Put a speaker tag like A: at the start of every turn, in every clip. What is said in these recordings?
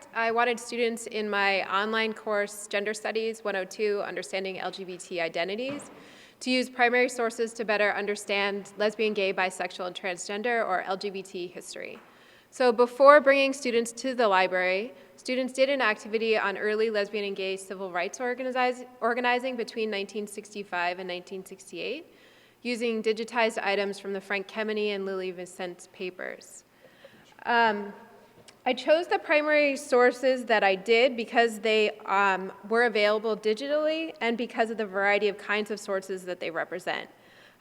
A: project, I wanted students in my online course, Gender Studies 102, Understanding LGBT Identities, to use primary sources to better understand lesbian, gay, bisexual, and transgender, or LGBT history. So before bringing students to the library, students did an activity on early lesbian and gay civil rights organizing between 1965 and 1968, using digitized items from the Frank Kemeny and Lily Vicent's papers. I chose the primary sources that I did because they were available digitally and because of the variety of kinds of sources that they represent.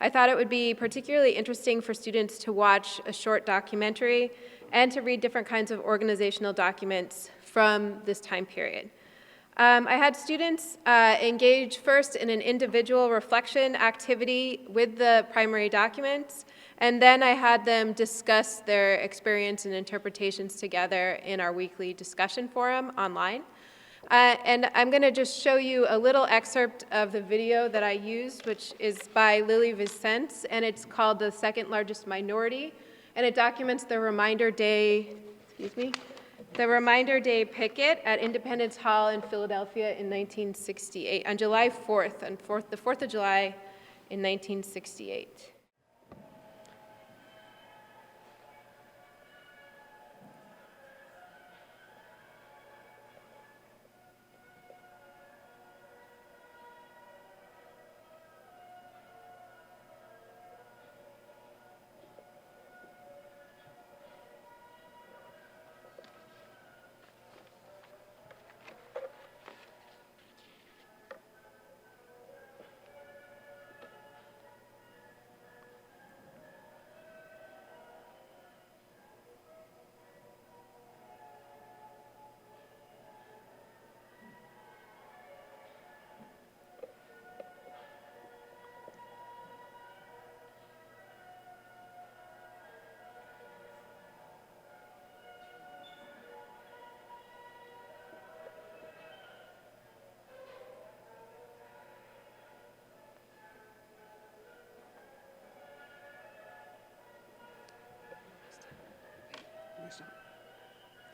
A: I thought it would be particularly interesting for students to watch a short documentary and to read different kinds of organizational documents from this time period. I had students engage first in an individual reflection activity with the primary documents, and then I had them discuss their experience and interpretations together in our weekly discussion forum online. And I'm going to just show you a little excerpt of the video that I used, which is by Lily Vicent, and it's called The Second Largest Minority, and it documents the Reminder Day, the Reminder Day picket at Independence Hall in Philadelphia in 1968, on July 4th, the 4th of July in 1968.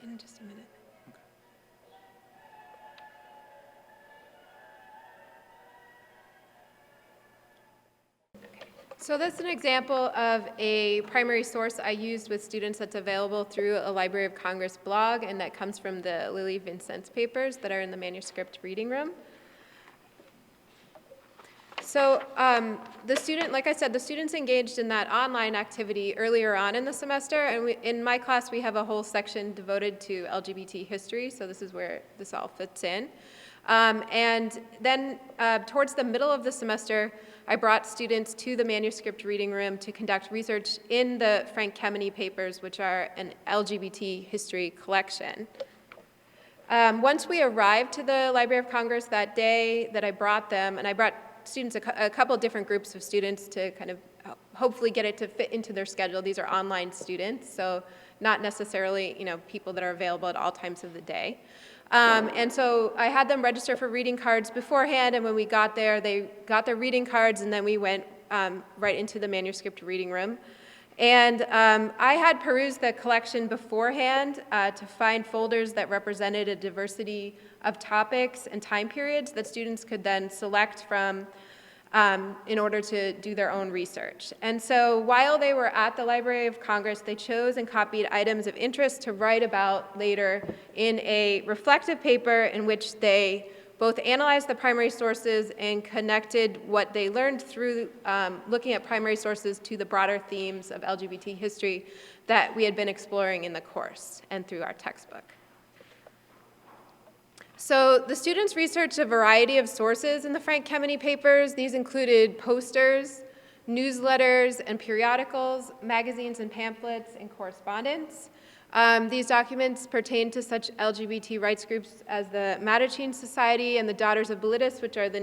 A: In just a minute. Okay. So this is an example of a primary source I used with students that's available through a Library of Congress blog, and that comes from the Lily Vicent's papers that are in the manuscript reading room. So like I said, the students engaged in that online activity earlier on in the semester, and in my class we have a whole section devoted to LGBT history, so this is where this all fits in. And then towards the middle of the semester, I brought students to the manuscript reading room to conduct research in the Frank Kemeny papers, which are an LGBT history collection. Once we arrived to the Library of Congress that day that I brought them, and I brought students, a couple different groups of students to kind of hopefully get it to fit into their schedule. These are online students, so not necessarily people that are available at all times of the day. And so I had them register for reading cards beforehand, and when we got there, they got their reading cards, and then we went right into the manuscript reading room. And I had perused the collection beforehand to find folders that represented a diversity of topics and time periods that students could then select from in order to do their own research. And so while they were at the Library of Congress, they chose and copied items of interest to write about later in a reflective paper in which they both analyzed the primary sources and connected what they learned through looking at primary sources to the broader themes of LGBT history that we had been exploring in the course and through our textbook. So the students researched a variety of sources in the Frank Kemeny papers. These included posters, newsletters and periodicals, magazines and pamphlets, and correspondence. These documents pertain to such LGBT rights groups as the Mattachine Society and the Daughters of Bilitis, which are the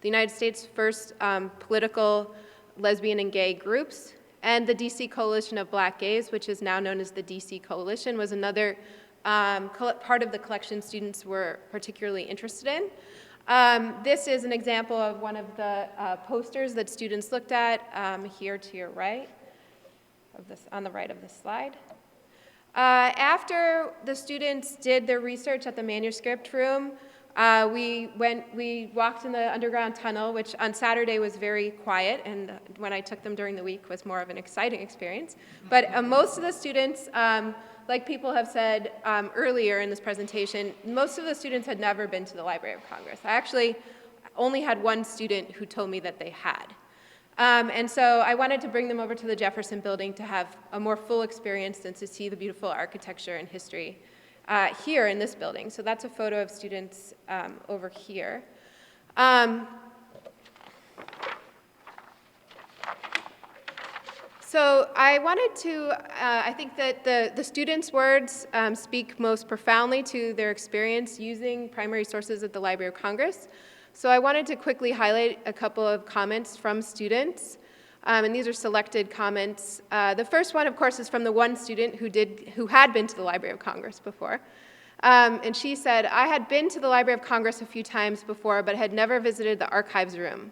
A: United States' first political lesbian and gay groups, and the DC Coalition of Black Gays, which is now known as the DC Coalition, was another part of the collection students were particularly interested in. This is an example of one of the posters that students looked at here to your right, on the right of the slide. After the students did their research at the manuscript room, we walked in the underground tunnel, which on Saturday was very quiet, and when I took them during the week was more of an exciting experience. But most of the students, like people have said earlier in this presentation, most of the students had never been to the Library of Congress. I actually only had one student who told me that they had. And so I wanted to bring them over to the Jefferson Building to have a more full experience and to see the beautiful architecture and history here in this building. So that's a photo of students over here. So I wanted to, I think that the students' words speak most profoundly to their experience using primary sources at the Library of Congress. So I wanted to quickly highlight a couple of comments from students, and these are selected comments. The first one, of course, is from the one student who had been to the Library of Congress before. And she said, "I had been to the Library of Congress a few times before, but had never visited the archives room,"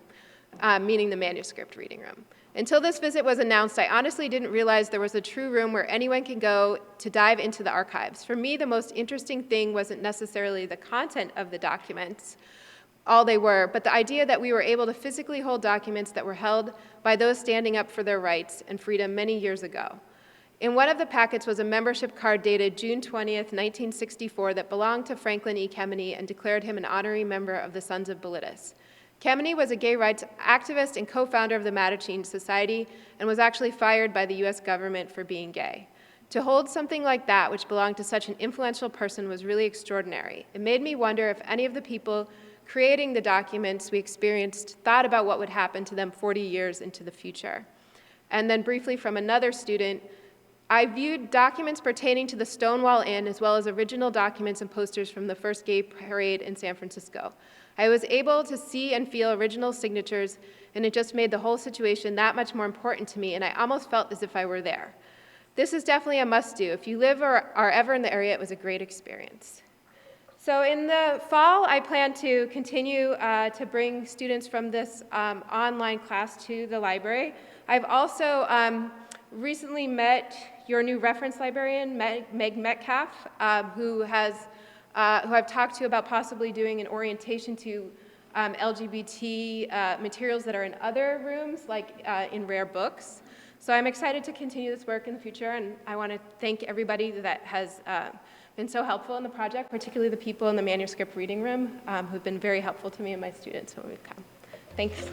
A: meaning the manuscript reading room. "Until this visit was announced, I honestly didn't realize there was a true room where anyone can go to dive into the archives. For me, the most interesting thing wasn't necessarily the content of the documents, all they were, but the idea that we were able to physically hold documents that were held by those standing up for their rights and freedom many years ago. In one of the packets was a membership card dated June 20th, 1964 that belonged to Franklin E. Kemeny and declared him an honorary member of the Sons of Bilitis. Kemeny was a gay rights activist and co-founder of the Mattachine Society and was actually fired by the US government for being gay. To hold something like that, which belonged to such an influential person, was really extraordinary. It made me wonder if any of the people creating the documents we experienced thought about what would happen to them 40 years into the future." And then briefly from another student, "I viewed documents pertaining to the Stonewall Inn as well as original documents and posters from the first gay parade in San Francisco. I was able to see and feel original signatures, and it just made the whole situation that much more important to me, and I almost felt as if I were there. This is definitely a must-do. If you live or are ever in the area, it was a great experience." So in the fall, I plan to continue to bring students from this online class to the library. I've also recently met your new reference librarian, Meg Metcalf, who I've talked to about possibly doing an orientation to LGBT materials that are in other rooms, like in rare books. So I'm excited to continue this work in the future, and I want to thank everybody that has been so helpful in the project, particularly the people in the manuscript reading room who've been very helpful to me and my students when we've come. Thanks.